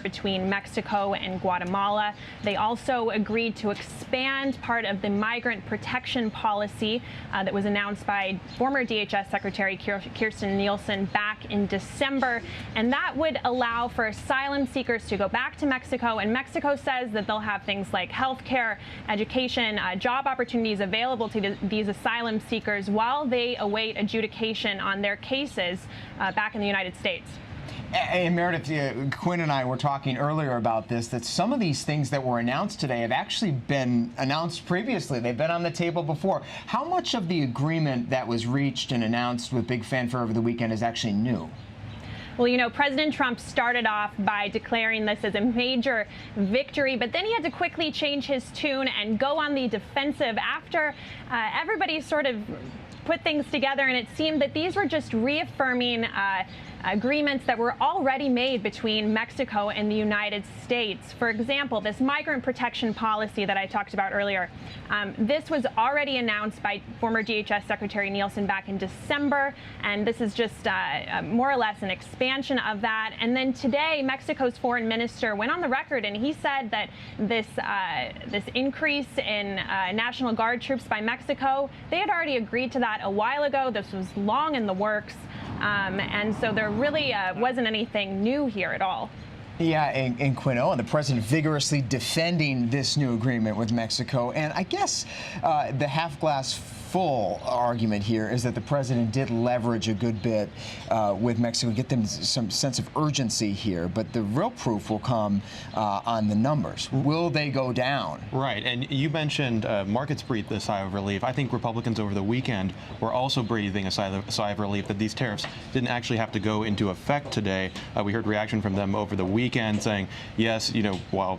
between Mexico and Guatemala. They also agreed to expand part of the migrant protection policy that was announced by former DHS Secretary Kirstjen Nielsen back in December, and that would allow for asylum seekers to go back to Mexico. And Mexico says that they'll have things like health care, education, job opportunities available to these asylum seekers while they await adjudication on their cases back in the United States. And Meredith, Quinn and I were talking earlier about this, that some of these things that were announced today have actually been announced previously. They've been on the table before. How much of the agreement that was reached and announced with big fanfare over the weekend is actually new? Well, you know, President Trump started off by declaring this as a major victory, but then he had to quickly change his tune and go on the defensive after everybody sort of put things together, and it seemed that these were just reaffirming agreements that were already made between Mexico and the United States. For example, this migrant protection policy that I talked about earlier, this was already announced by former DHS Secretary Nielsen back in December, and this is just more or less an expansion of that. And then today, Mexico's foreign minister went on the record and he said that this increase in National Guard troops by Mexico, they had already agreed to that a while ago. This was long in the works. And so there really wasn't anything new here at all. Yeah, and Quinn, and the president vigorously defending this new agreement with Mexico. And I guess the half-glass full argument here is that the president did leverage a good bit with Mexico, get them some sense of urgency here. But the real proof will come on the numbers. Will they go down? Right. And you mentioned markets breathed a sigh of relief. I think Republicans over the weekend were also breathing a sigh of relief that these tariffs didn't actually have to go into effect today. We heard reaction from them over the weekend saying, yes, you know, while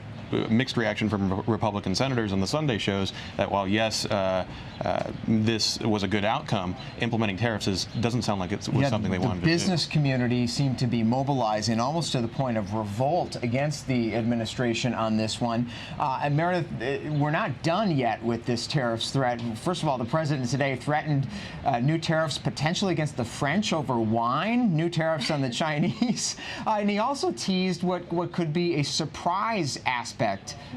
mixed reaction from Republican senators on the Sunday shows that while, yes, this was a good outcome, implementing tariffs doesn't sound like it was something they wanted to do. The business community seemed to be mobilizing almost to the point of revolt against the administration on this one. And Meredith, we're not done yet with this tariffs threat. First of all, the president today threatened new tariffs potentially against the French over wine, new tariffs on the Chinese, and he also teased what could be a surprise aspect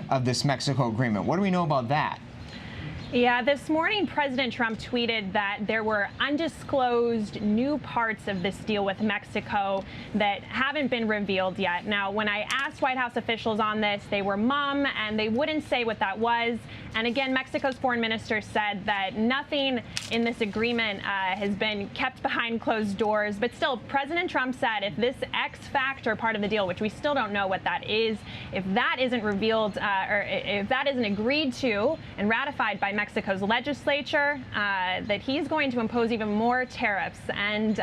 of this Mexico agreement. What do we know about that? Yeah, this morning, President Trump tweeted that there were undisclosed new parts of this deal with Mexico that haven't been revealed yet. Now, when I asked White House officials on this, they were mum, and they wouldn't say what that was. And again, Mexico's foreign minister said that nothing in this agreement has been kept behind closed doors. But still, President Trump said if this X factor part of the deal, which we still don't know what that is, if that isn't revealed or if that isn't agreed to and ratified by Mexico's legislature, that he's going to impose even more tariffs. And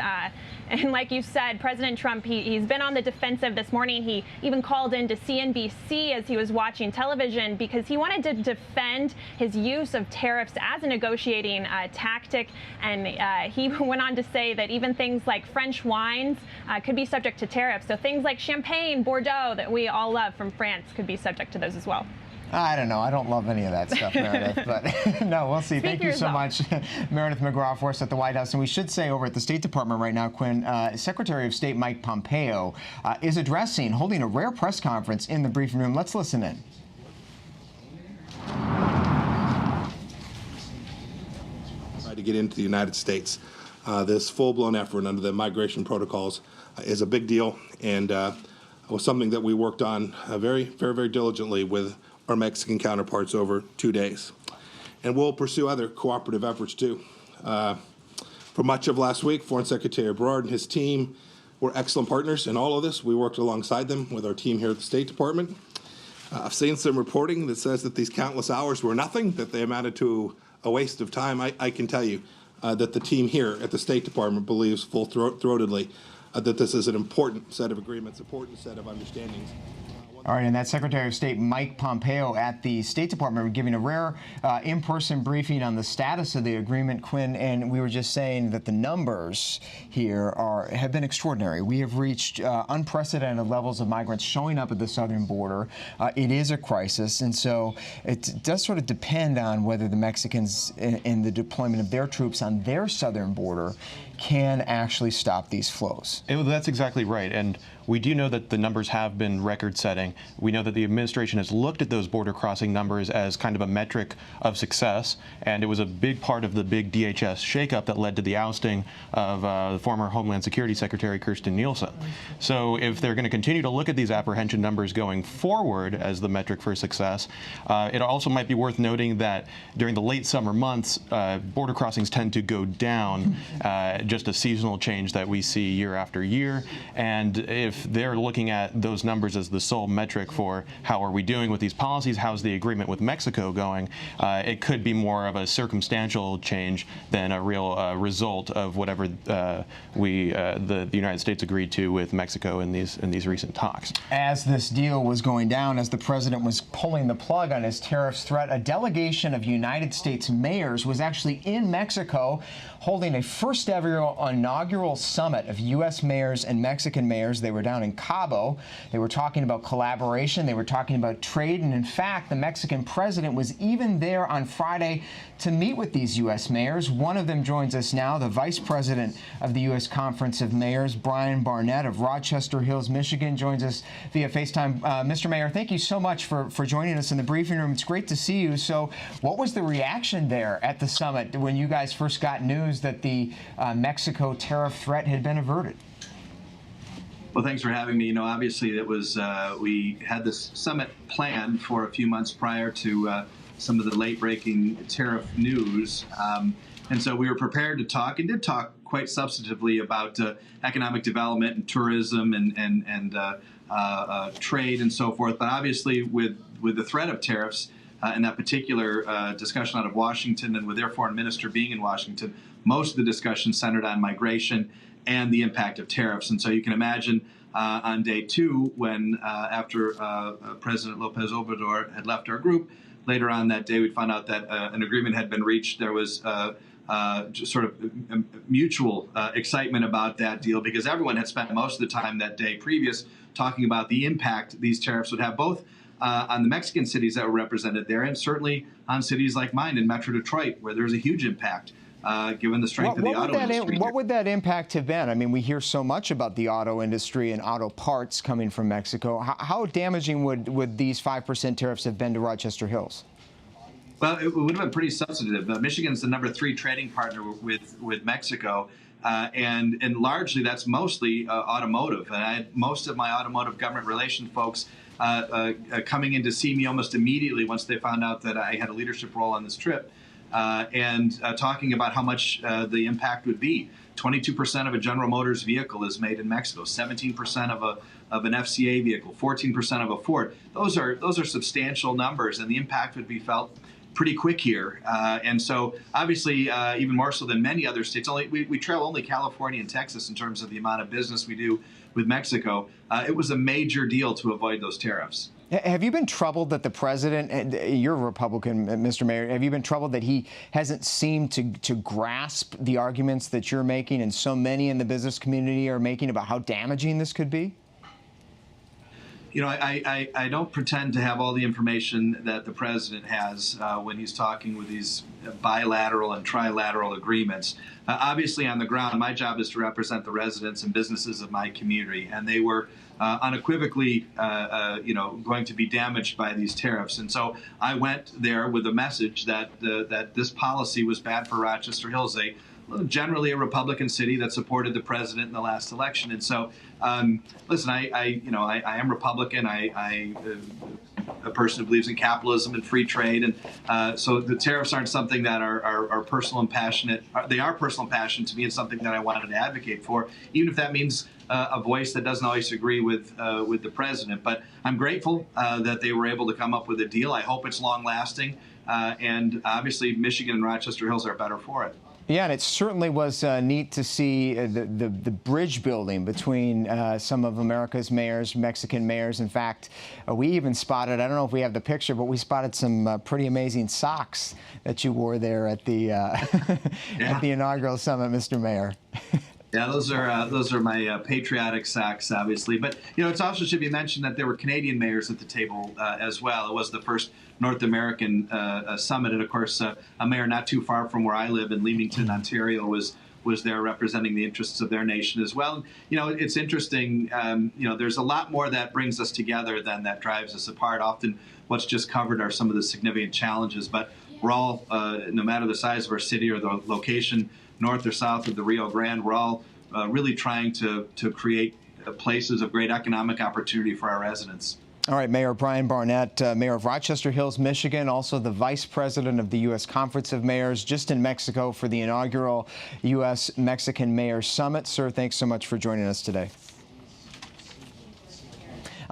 like you said, President Trump, he's been on the defensive this morning. He even called into CNBC as he was watching television because he wanted to defend his use of tariffs as a negotiating tactic. And he went on to say that even things like French wines could be subject to tariffs. So things like champagne, Bordeaux, that we all love from France, could be subject to those as well. I don't know. I don't love any of that stuff, Meredith. But no, we'll see. Thank you so much, Meredith McGraw, for us at the White House. And we should say over at the State Department right now, Quinn, Secretary of State Mike Pompeo is holding a rare press conference in the briefing room. Let's listen in. To get into the United States. This full-blown effort under the migration protocols is a big deal, and was something that we worked on very diligently with our Mexican counterparts over 2 days. And we'll pursue other cooperative efforts too. For much of last week, Foreign Secretary BARR and his team were excellent partners in all of this. We worked alongside them with our team here at the State Department. I've seen some reporting that says that these countless hours were nothing, that they amounted to a waste of time. I can tell you that the team here at the State Department believes full-throatedly that this is an important set of agreements, important set of understandings. All right, and that's Secretary of State Mike Pompeo at the State Department giving a rare in-person briefing on the status of the agreement, Quinn. And we were just saying that the numbers here have been extraordinary. We have reached unprecedented levels of migrants showing up at the southern border. It is a crisis, and so it does sort of depend on whether the Mexicans in the deployment of their troops on their southern border can actually stop these flows. That's exactly right. And We do know that the numbers have been record-setting. We know that the administration has looked at those border crossing numbers as kind of a metric of success, and it was a big part of the big DHS shakeup that led to the ousting of the former Homeland Security Secretary Kirstjen Nielsen. So if they're going to continue to look at these apprehension numbers going forward as the metric for success, it also might be worth noting that during the late summer months, border crossings tend to go down, just a seasonal change that we see year after year. And if they're looking at those numbers as the sole metric for how are we doing with these policies, how's the agreement with Mexico going, it could be more of a circumstantial change than a real result of whatever the United States agreed to with Mexico in these recent talks. As this deal was going down, as the president was pulling the plug on his tariffs threat, a delegation of United States mayors was actually in Mexico holding a first ever inaugural summit of U.S. mayors and Mexican mayors. They were down in Cabo. They were talking about collaboration. They were talking about trade. And in fact, the Mexican president was even there on Friday to meet with these U.S. mayors. One of them joins us now, the vice president of the U.S. Conference of Mayors, Brian Barnett of Rochester Hills, Michigan, joins us via FaceTime. Mr. Mayor, thank you so much for joining us in the briefing room. It's great to see you. So what was the reaction there at the summit when you guys first got news that the Mexico tariff threat had been averted? Well, thanks for having me. You know, obviously it was, we had this summit planned for a few months prior to some of the late-breaking tariff news. And so we were prepared to talk and did talk quite substantively about economic development and tourism and trade and so forth. But obviously with the threat of tariffs and that particular discussion out of Washington and with their foreign minister being in Washington, most of the discussion centered on migration and the impact of tariffs. And so you can imagine on day two, when after President Lopez Obrador had left our group, later on that day we found out that an agreement had been reached. There was just sort of mutual excitement about that deal because everyone had spent most of the time that day previous talking about the impact these tariffs would have both on the Mexican cities that were represented there and certainly on cities like mine in Metro Detroit, where there's a huge impact. Given the strength of the auto industry. What would that impact have been? I mean, we hear so much about the auto industry and auto parts coming from Mexico. How damaging would these 5% tariffs have been to Rochester Hills? Well, it would have been pretty substantive. Michigan's the #3 trading partner with Mexico, and largely that's mostly automotive. And I had most of my automotive government relations folks coming in to see me almost immediately once they found out that I had a leadership role on this trip. And talking about how much the impact would be. 22% of a General Motors vehicle is made in Mexico. 17% of an FCA vehicle. 14% of a Ford. Those are substantial numbers, and the impact would be felt pretty quick here. And so, obviously, even more so than many other states. We trail only California and Texas in terms of the amount of business we do with Mexico. It was a major deal to avoid those tariffs. Have you been troubled that the president, you're a Republican, Mr. Mayor, have you been troubled that he hasn't seemed to grasp the arguments that you're making and so many in the business community are making about how damaging this could be? You know, I don't pretend to have all the information that the president has when he's talking with these bilateral and trilateral agreements. Obviously, on the ground, my job is to represent the residents and businesses of my community, and they were unequivocally, going to be damaged by these tariffs. And so I went there with a message that that this policy was bad for Rochester Hills, generally a Republican city that supported the president in the last election. And so, listen, I am Republican. I a person who believes in capitalism and free trade, and so the tariffs aren't something that are personal and passionate. They are personal and passionate to me. It's something that I wanted to advocate for, even if that means a voice that doesn't always agree with the president. But I'm grateful that they were able to come up with a deal. I hope it's long lasting, and obviously Michigan and Rochester Hills are better for it. Yeah, and it certainly was neat to see the bridge building between some of America's mayors, Mexican mayors. In fact, we even spotted, I don't know if we have the picture, but we spotted some pretty amazing socks that you wore there at the at the inaugural summit, Mr. Mayor. Yeah, those are my patriotic socks, obviously. But it also should be mentioned that there were Canadian mayors at the table as well. It was the first North American summit, and of course, a mayor not too far from where I live in Leamington, Ontario, was was there representing the interests of their nation as well. You know, it's interesting, you know, there's a lot more that brings us together than that drives us apart. Often what's just covered are some of the significant challenges, but we're all, no matter the size of our city or the location, north or south of the Rio Grande, we're all really trying to create places of great economic opportunity for our residents. All right, Mayor Brian Barnett, Mayor of Rochester Hills, Michigan, also the Vice President of the U.S. Conference of Mayors, just in Mexico for the inaugural U.S.-Mexican Mayors Summit. Sir, thanks so much for joining us today.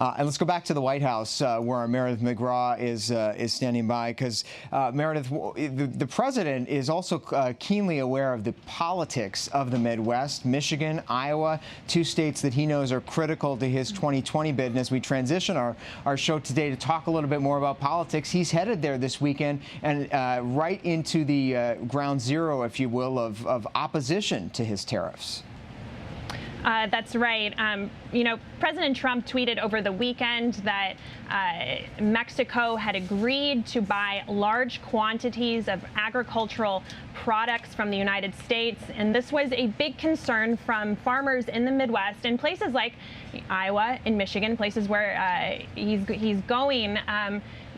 And let's go back to the White House, where our Meredith McGraw is standing by, because Meredith, the president is also keenly aware of the politics of the Midwest, Michigan, Iowa, two states that he knows are critical to his 2020 bid. And as we transition our show today to talk a little bit more about politics, he's headed there this weekend and right into the ground zero, if you will, of opposition to his tariffs. That's right. You know, President Trump tweeted over the weekend that Mexico had agreed to buy large quantities of agricultural products from the United States. And this was a big concern from farmers in the Midwest and places like Iowa and Michigan, places where he's going.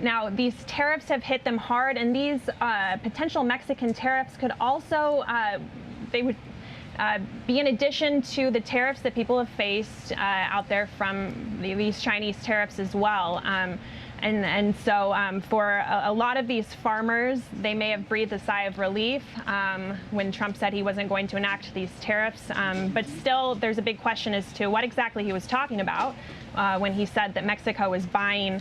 Now, these tariffs have hit them hard, and these potential Mexican tariffs could also, they would be in addition to the tariffs that people have faced out there from these Chinese tariffs as well. And so for a lot of these farmers, they may have breathed a sigh of relief when Trump said he wasn't going to enact these tariffs. But still, there's a big question as to what exactly he was talking about when he said that Mexico was buying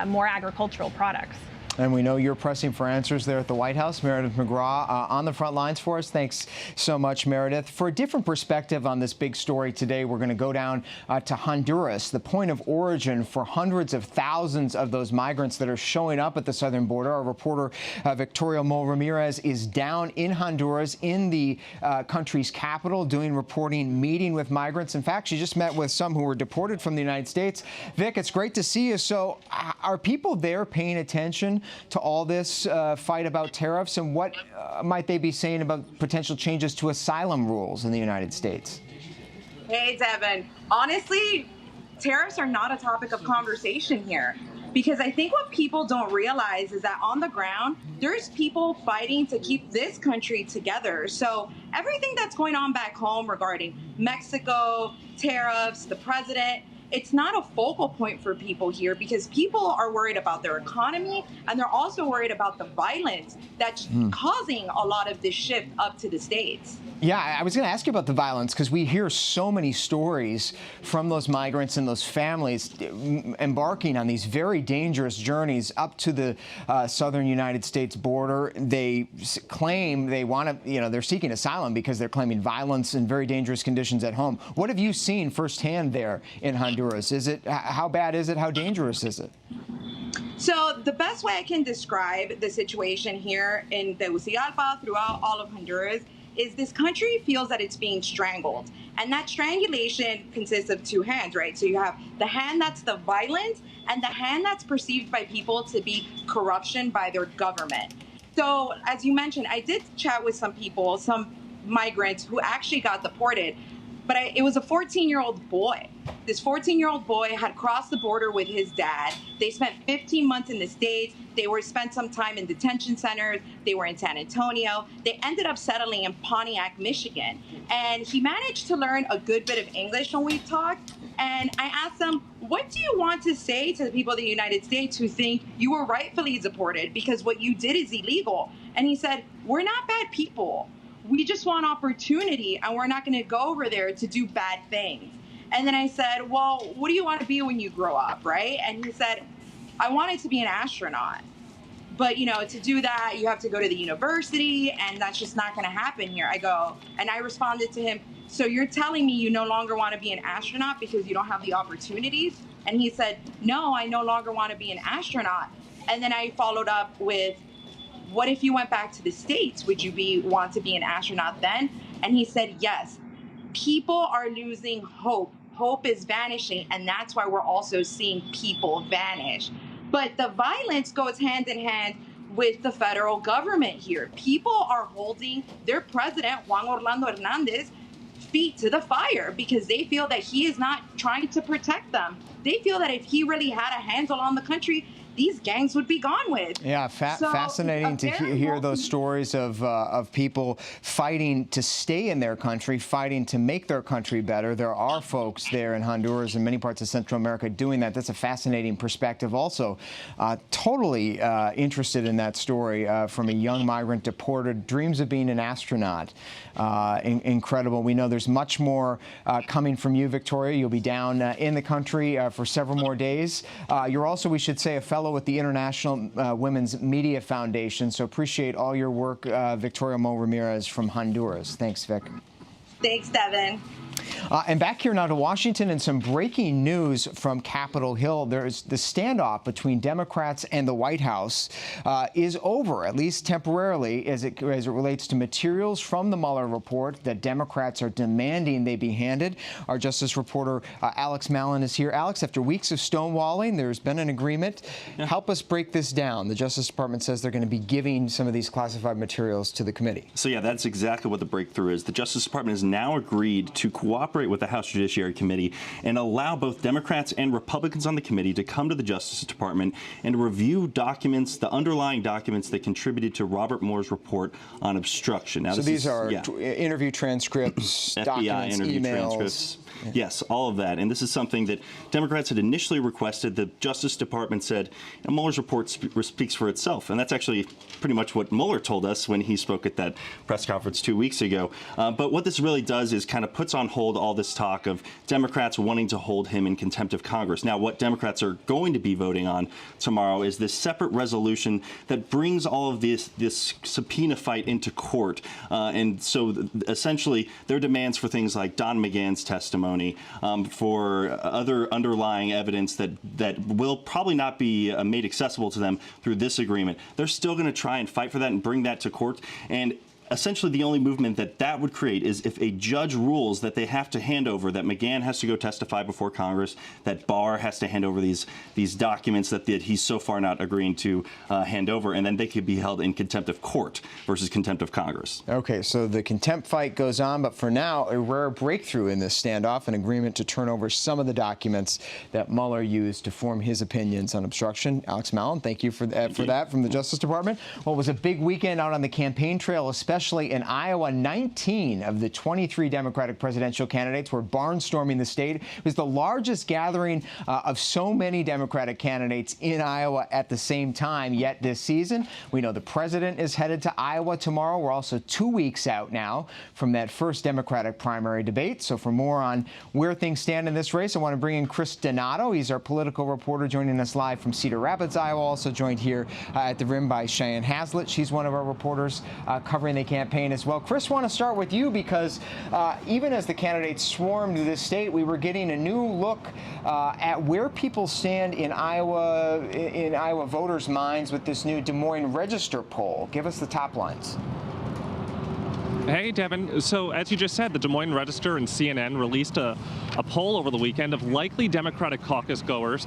more agricultural products. And we know you're pressing for answers there at the White House. Meredith McGraw on the front lines for us. Thanks so much, Meredith. For a different perspective on this big story today, we're going to go down to Honduras, the point of origin for hundreds of thousands of those migrants that are showing up at the southern border. Our reporter, Victoria Mo Ramirez, is down in Honduras, in the country's capital, doing reporting, meeting with migrants. In fact, she just met with some who were deported from the United States. Vic, it's great to see you. So are people there paying attention to all this fight about tariffs, and what might they be saying about potential changes to asylum rules in the United States? Hey, Devin. Honestly, tariffs are not a topic of conversation here, because I think what people don't realize is that on the ground, there's people fighting to keep this country together. So everything that's going on back home regarding Mexico, tariffs, the president, it's not a focal point for people here, because people are worried about their economy, and they're also worried about the violence that's causing a lot of this shift up to the states. Yeah, I was going to ask you about the violence, because we hear so many stories from those migrants and those families embarking on these very dangerous journeys up to the southern United States border. They claim they want to, they're seeking asylum because they're claiming violence and very dangerous conditions at home. What have you seen firsthand there in Honduras? How bad is it? How dangerous is it? So the best way I can describe the situation here in Tegucigalpa, throughout all of Honduras, is this country feels that it's being strangled. And that strangulation consists of two hands, right? So you have the hand that's the violence, and the hand that's perceived by people to be corruption by their government. So as you mentioned, I did chat with some people, some migrants who actually got deported. But it was a 14-year-old boy. This 14-year-old boy had crossed the border with his dad. They spent 15 months in the States. They spent some time in detention centers. They were in San Antonio. They ended up settling in Pontiac, Michigan. And he managed to learn a good bit of English when we talked. And I asked him, what do you want to say to the people of the United States who think you were rightfully deported because what you did is illegal? And he said, we're not bad people. We just want opportunity, and we're not going to go over there to do bad things. And then I said, well, what do you want to be when you grow up, right? And he said, I wanted to be an astronaut. But, to do that, you have to go to the university, and that's just not going to happen here. And I responded to him, so you're telling me you no longer want to be an astronaut because you don't have the opportunities? And he said, no, I no longer want to be an astronaut. And then I followed up with, what if you went back to the States? Would you want to be an astronaut then? And he said, yes. People are losing hope. Hope is vanishing, and that's why we're also seeing people vanish. But the violence goes hand in hand with the federal government here. People are holding their president, Juan Orlando Hernandez, feet to the fire because they feel that he is not trying to protect them. They feel that if he really had a handle on the country, these gangs would be gone with. Yeah, fascinating to hear those stories of people fighting to stay in their country, fighting to make their country better. There are folks there in Honduras and many parts of Central America doing that. That's a fascinating perspective also. Totally interested in that story from a young migrant deported, dreams of being an astronaut. Incredible. We know there's much more coming from you, Victoria. You'll be down in the country for several more days. You're also, we should say, a fellow with the International Women's Media Foundation. So appreciate all your work, Victoria Mo Ramirez from Honduras. Thanks, Vic. Thanks, Devin. And back here now to Washington and some breaking news from Capitol Hill. There's the standoff between Democrats and the White House is over, at least temporarily, as it relates to materials from the Mueller report that Democrats are demanding they be handed. Our Justice reporter Alex Mallon is here. Alex, after weeks of stonewalling, there's been an agreement. Yeah. Help us break this down. The Justice Department says they're going to be giving some of these classified materials to the committee. So yeah, that's exactly what the breakthrough is. The Justice Department has now agreed to cooperate with the House Judiciary Committee and allow both Democrats and Republicans on the committee to come to the Justice Department and review documents, the underlying documents that contributed to Robert Mueller's report on obstruction. Now, so these are interview transcripts, FBI interview transcripts. Yes, all of that. And this is something that Democrats had initially requested. The Justice Department said Mueller's report speaks for itself. And that's actually pretty much what Mueller told us when he spoke at that press conference 2 weeks ago. But what this really does is kind of puts on hold all this talk of Democrats wanting to hold him in contempt of Congress. Now, what Democrats are going to be voting on tomorrow is this separate resolution that brings all of this subpoena fight into court. And so essentially their demands for things like Don McGahn's testimony, for other underlying evidence that will probably not be made accessible to them through this agreement. They're still going to try and fight for that and bring that to court. And essentially, the only movement that would create is if a judge rules that they have to hand over, that McGahn has to go testify before Congress, that BARR has to hand over these documents that he's so far not agreeing to hand over, and then they could be held in contempt of court versus contempt of Congress. Okay, so the contempt fight goes on, but for now, a rare breakthrough in this standoff, an agreement to turn over some of the documents that Mueller used to form his opinions on obstruction. Alex Mallon, thank you for that from the Justice Department. Well, it was a big weekend out on the campaign trail, especially in Iowa. 19 of the 23 Democratic presidential candidates were barnstorming the state. It was the largest gathering of so many Democratic candidates in Iowa at the same time yet this season. We know the president is headed to Iowa tomorrow. We're also 2 weeks out now from that first Democratic primary debate. So for more on where things stand in this race, I want to bring in Chris Donato. He's our political reporter joining us live from Cedar Rapids, Iowa. Also joined here at the Rim by Cheyenne Hazlitt. She's one of our reporters covering the campaign as well. Chris, want to start with you because even as the candidates swarmed to this state, we were getting a new look at where people stand in Iowa voters' minds with this new Des Moines Register poll. Give us the top lines. Hey, Devin. So, as you just said, the Des Moines Register and CNN released a poll over the weekend of likely Democratic caucus goers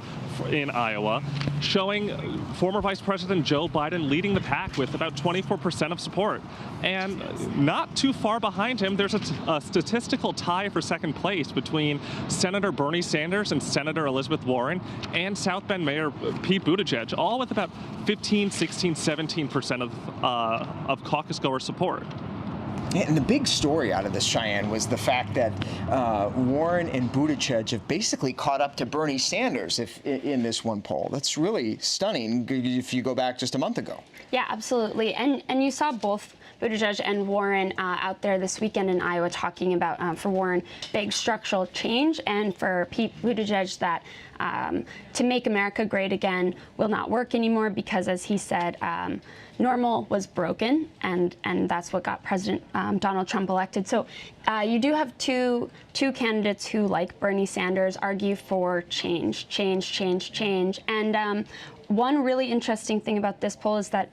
in Iowa, showing former Vice President Joe Biden leading the pack with about 24% of support. And not too far behind him, there's a statistical tie for second place between Senator Bernie Sanders and Senator Elizabeth Warren and South Bend Mayor Pete Buttigieg, all with about 15, 16, 17% of caucus goer support. And the big story out of this, Cheyenne, was the fact that Warren and Buttigieg have basically caught up to Bernie Sanders in this one poll. That's really stunning if you go back just a month ago. Yeah, absolutely. And you saw both Buttigieg and Warren out there this weekend in Iowa talking about, for Warren, big structural change, and for Pete Buttigieg that to make America great again will not work anymore because, as he said, normal was broken, and that's what got President Donald Trump elected. So you do have two candidates who, like Bernie Sanders, argue for change. And one really interesting thing about this poll is that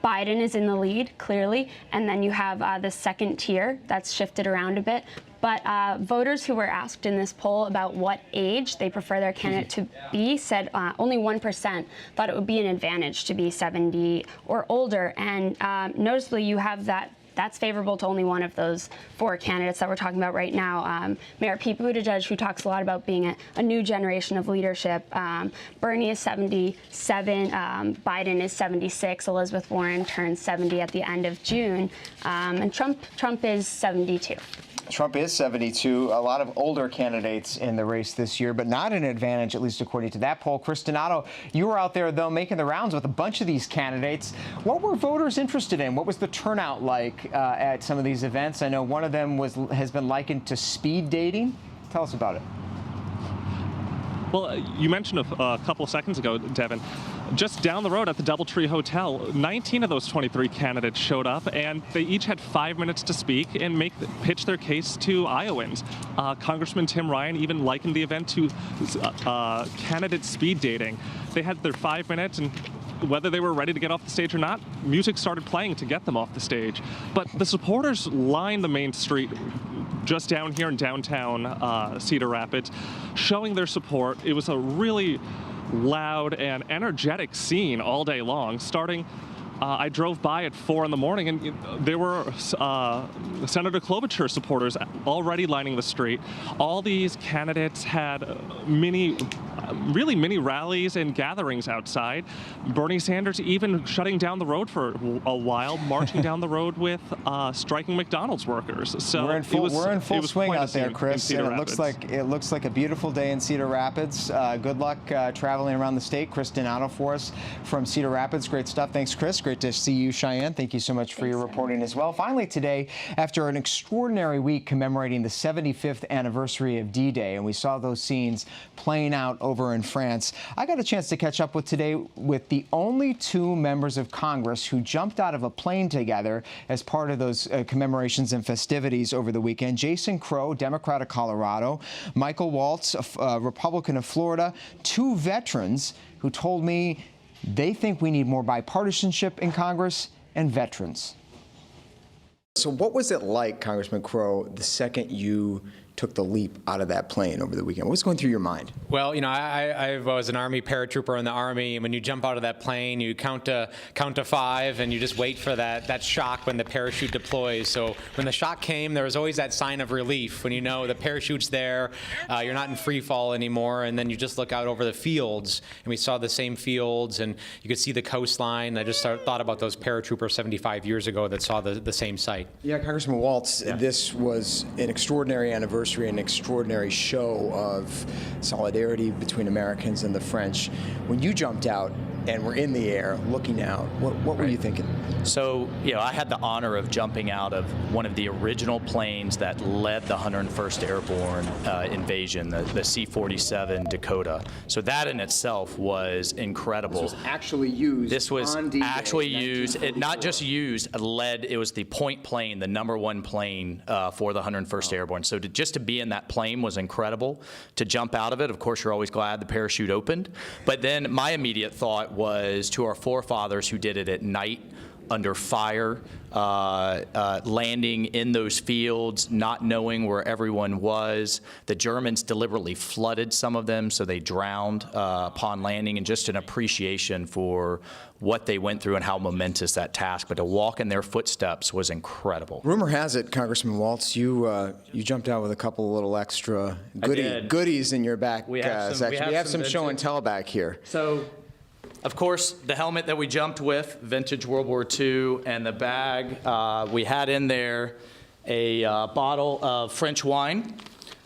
Biden is in the lead, clearly, and then you have the second tier that's shifted around a bit. But voters who were asked in this poll about what age they prefer their candidate to be said only 1% thought it would be an advantage to be 70 or older. And noticeably, you have that's favorable to only one of those four candidates that we're talking about right now. Mayor Pete Buttigieg, who talks a lot about being a new generation of leadership. Bernie is 77, Biden is 76, Elizabeth Warren turns 70 at the end of June, and Trump is 72. Trump is 72. A lot of older candidates in the race this year, but not an advantage, at least according to that poll. Chris Donato, you were out there, though, making the rounds with a bunch of these candidates. What were voters interested in? What was the turnout like at some of these events? I know one of them has been likened to speed dating. Tell us about it. Well, you mentioned a couple of seconds ago, Devin, just down the road at the DoubleTree Hotel, 19 of those 23 candidates showed up, and they each had 5 minutes to speak and pitch their case to Iowans. Congressman Tim Ryan even likened the event to candidate speed dating. They had their 5 minutes, and whether they were ready to get off the stage or not, music started playing to get them off the stage. But the supporters lined the main street just down here in downtown Cedar Rapids, showing their support. It was a really loud and energetic scene all day long. Starting, I drove by at 4 in the morning, and there were Senator Klobuchar supporters already lining the street. All these candidates had really mini rallies and gatherings outside. Bernie Sanders even shutting down the road for a while, marching down the road with striking McDonald's workers. So we're in full swing out there, Chris, and it looks like a beautiful day in Cedar Rapids. Good luck traveling around the state. Chris Donato for us from Cedar Rapids. Great stuff. Thanks, Chris. Great to see you, Cheyenne. Thank you so much for your reporting as well. Finally today, after an extraordinary week commemorating the 75th anniversary of D-Day, and we saw those scenes playing out over in France, I got a chance to catch up with today with the only two members of Congress who jumped out of a plane together as part of those commemorations and festivities over the weekend. Jason Crow, Democrat of Colorado, Michael Waltz, a Republican of Florida, two veterans who told me they think we need more bipartisanship in Congress and veterans. So what was it like, Congressman Crow, the second you took the leap out of that plane over the weekend? What was going through your mind? Well, you know, I was an Army paratrooper in the Army, and when you jump out of that plane, you count to 5, and you just wait for that shock when the parachute deploys. So when the shock came, there was always that sign of relief when you know the parachute's there, you're not in free fall anymore, and then you just look out over the fields, and we saw the same fields, and you could see the coastline. I just thought about those paratroopers 75 years ago that saw the same sight. Yeah, Congressman Waltz, this was an extraordinary anniversary, an extraordinary show of solidarity between Americans and the French. When you jumped out and were in the air looking out, what were you thinking? So, you know, I had the honor of jumping out of one of the original planes that led the 101st Airborne invasion, the C-47 Dakota. So that in itself was incredible. This was actually used. This was actually used. It not just used, led. It was the point plane, the #1 plane for the 101st Airborne. So just to be in that plane was incredible. To jump out of it, of course, you're always glad the parachute opened. But then my immediate thought was to our forefathers who did it at night, under fire, landing in those fields, not knowing where everyone was. The Germans deliberately flooded some of them, so they drowned upon landing, and just an appreciation for what they went through and how momentous that task. But to walk in their footsteps was incredible. Rumor has it, Congressman Waltz, you jumped out with a couple of little extra goodies in your back section. We have some show and tell back here. So, of course, the helmet that we jumped with, vintage World War II, and the bag, we had in there a bottle of French wine,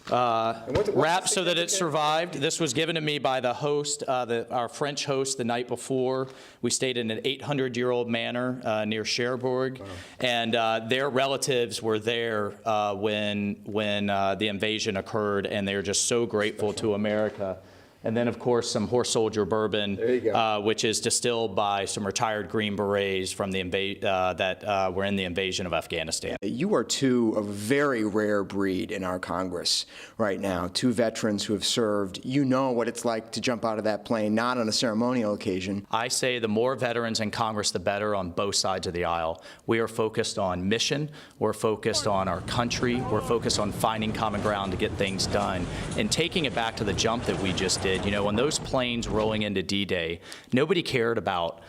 wrapped so that it survived. This was given to me by the host, our French host, the night before. We stayed in an 800-year-old manor near Cherbourg, and their relatives were there when the invasion occurred, and they were just so grateful to America. and then, of course, some Horse Soldier bourbon, which is distilled by some retired Green Berets from the that were in the invasion of Afghanistan. You are two of a very rare breed in our Congress right now, two veterans who have served. You know what it's like to jump out of that plane, not on a ceremonial occasion. I say the more veterans in Congress, the better on both sides of the aisle. We are focused on mission. We're focused on our country. We're focused on finding common ground to get things done. And taking it back to the jump that we just did, you know, on those planes rolling into D-Day, nobody cared about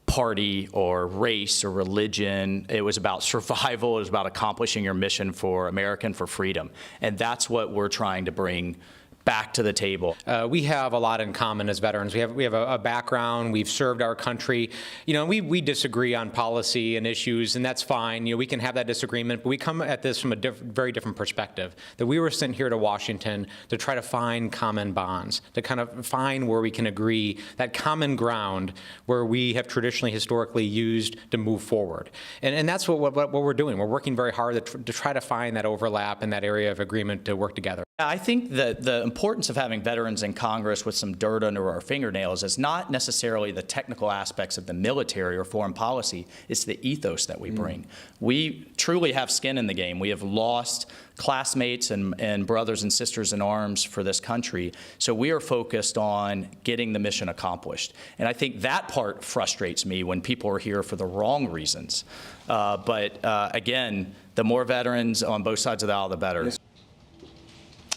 party or race or religion. It was about survival. It was about accomplishing your mission for America and for freedom. And that's what we're trying to bring back to the table. We have a lot in common as veterans. We have a background. We've served our country. You know, we disagree on policy and issues, and that's fine. You know, we can have that disagreement, but we come at this from a very different perspective. That we were sent here to Washington to try to find common bonds, to kind of find where we can agree, that common ground where we have traditionally, historically used to move forward. And that's what we're doing. We're working very hard to try to find that overlap and that area of agreement to work together. I think that the importance of having veterans in Congress with some dirt under our fingernails is not necessarily the technical aspects of the military or foreign policy. It's the ethos that we bring. We truly have skin in the game. We have lost classmates and brothers and sisters in arms for this country. So we are focused on getting the mission accomplished. And I think that part frustrates me when people are here for the wrong reasons. But again, the more veterans on both sides of the aisle, the better.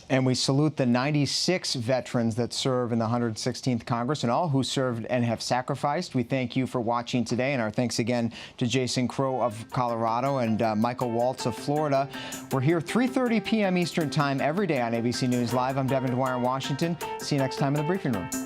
And we salute the 96 veterans that serve in the 116th Congress and all who served and have sacrificed. We thank you for watching today, and our thanks again to Jason Crow of Colorado and Michael Waltz of Florida. We're here 3:30 p.m. Eastern Time every day on ABC News Live. I'm Devin Dwyer in Washington. See you next time in the briefing room.